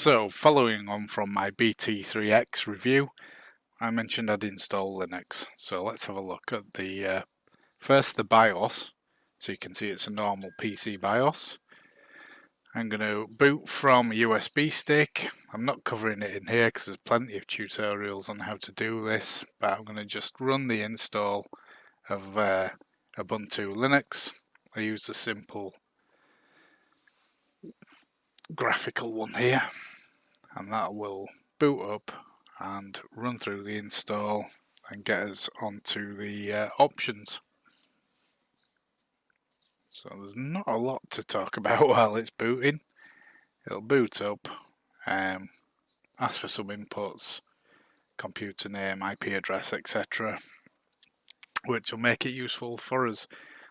So, following on from my BT3-X review, I mentioned I'd install Linux. So let's have a look at the first the BIOS. So you can see it's a normal PC BIOS. I'm going to boot from a USB stick. I'm not covering it in here because there's plenty of tutorials on how to do this, but I'm going to just run the install of Ubuntu Linux. I use the simple graphical one here, and that will boot up and run through the install and get us onto the options. So there's not a lot to talk about while it's booting. It'll boot up, ask for some inputs, computer name, IP address, etc., which will make it useful for us.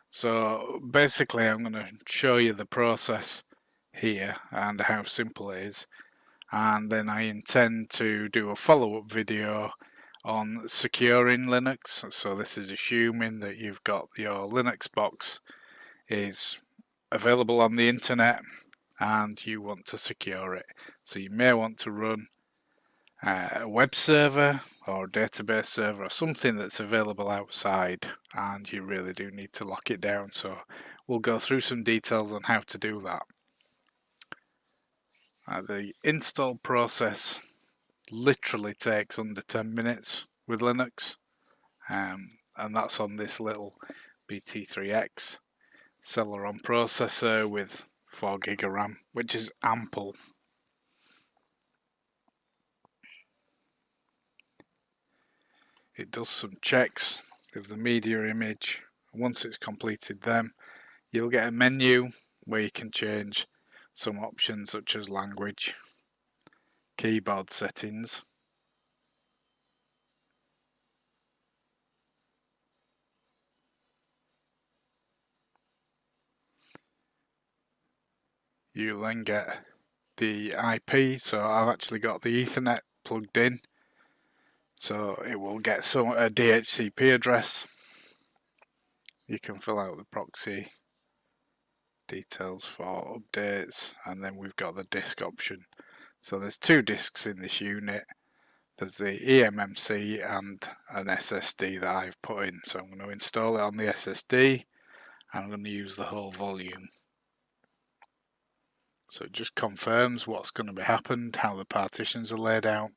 So basically I'm going to show you the process here and how simple it is, and then I intend to do a follow-up video on securing Linux. So this is assuming that you've got your Linux box is available on the internet and you want to secure it. So you may want to run a web server or a database server or something that's available outside, and you really do need to lock it down. So we'll go through some details on how to do that. The install process literally takes under 10 minutes with Linux, and that's on this little BT3-X Celeron processor with 4 GB of RAM, which is ample. It does some checks of the media image. Once it's completed them, you'll get a menu where you can change some options such as language, keyboard settings, you then get the IP. So I've actually got the Ethernet plugged in, so it will get a DHCP address. You can fill out the proxy details for updates, and then we've got the disk option. So there's 2 disks in this unit. There's the eMMC and an SSD that I've put in. So I'm going to install it on the SSD, and I'm going to use the whole volume. So it just confirms what's going to be happened, how the partitions are laid out.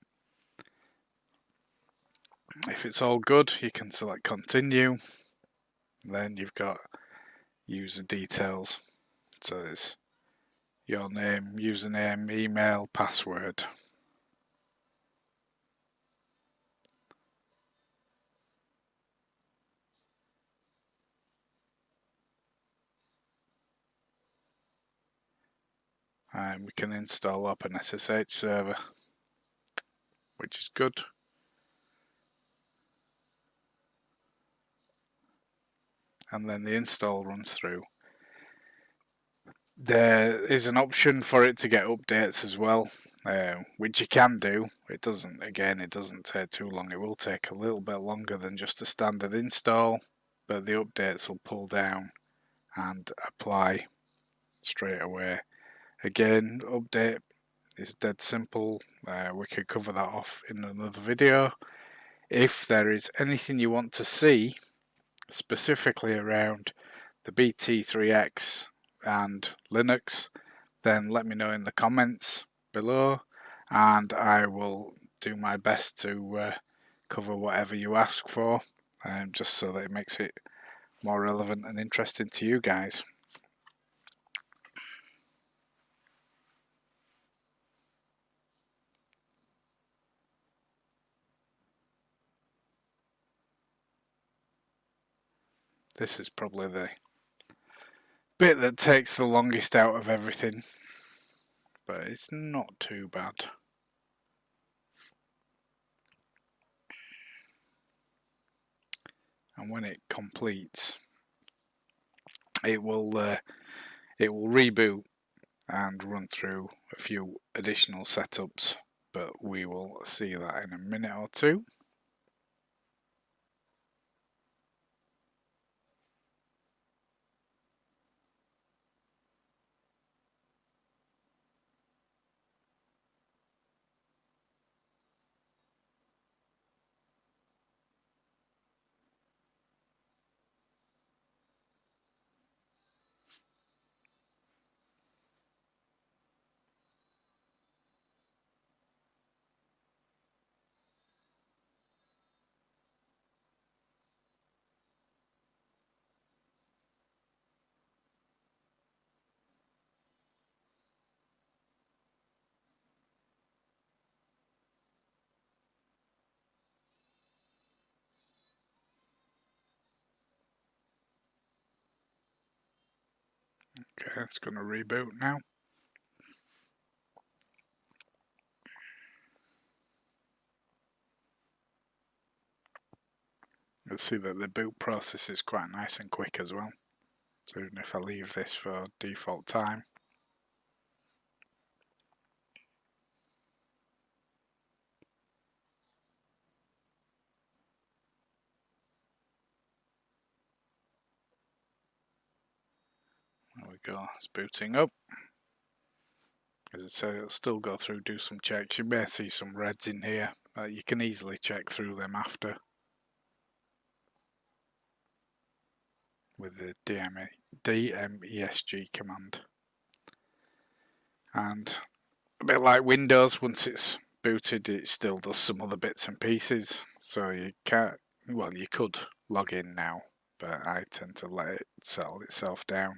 If it's all good, you can select continue. Then you've got user details. So it's your name, username, email, password. And we can install up an SSH server, which is good. And then the install runs through. There is an option for it to get updates as well, which you can do. It doesn't take too long. It will take a little bit longer than just a standard install, but the updates will pull down and apply straight away. Again, update is dead simple. We could cover that off in another video. If there is anything you want to see specifically around the BT3-X and Linux, then let me know in the comments below, and I will do my best to cover whatever you ask for, just so that it makes it more relevant and interesting to you guys. This is probably the bit that takes the longest out of everything, but it's not too bad. And when it completes, it will reboot and run through a few additional setups, but we will see that in a minute or two. Okay, it's going to reboot now. You'll see that the boot process is quite nice and quick as well. So even if I leave this for default time, there we go, it's booting up. As I say, it'll still go through, do some checks. You may see some reds in here. You can easily check through them after with the DMESG command. And a bit like Windows, once it's booted, it still does some other bits and pieces. So you can't, well, you could log in now, but I tend to let it settle itself down.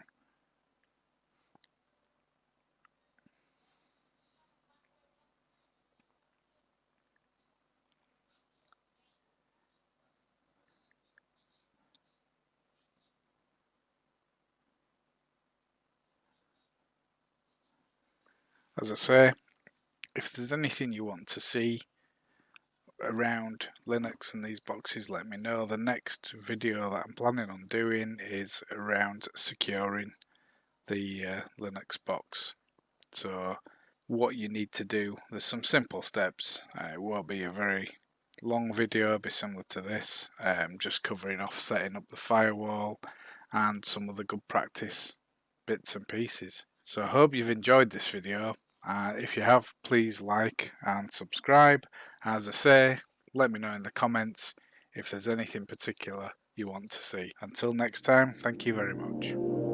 As I say, if there's anything you want to see around Linux and these boxes, let me know. The next video that I'm planning on doing is around securing the Linux box. So what you need to do, there's some simple steps. It won't be a very long video, it'll be similar to this, just covering off setting up the firewall and some of the good practice bits and pieces. So I hope you've enjoyed this video. If you have, please like and subscribe. As I say, let me know in the comments if there's anything particular you want to see. Until next time, thank you very much.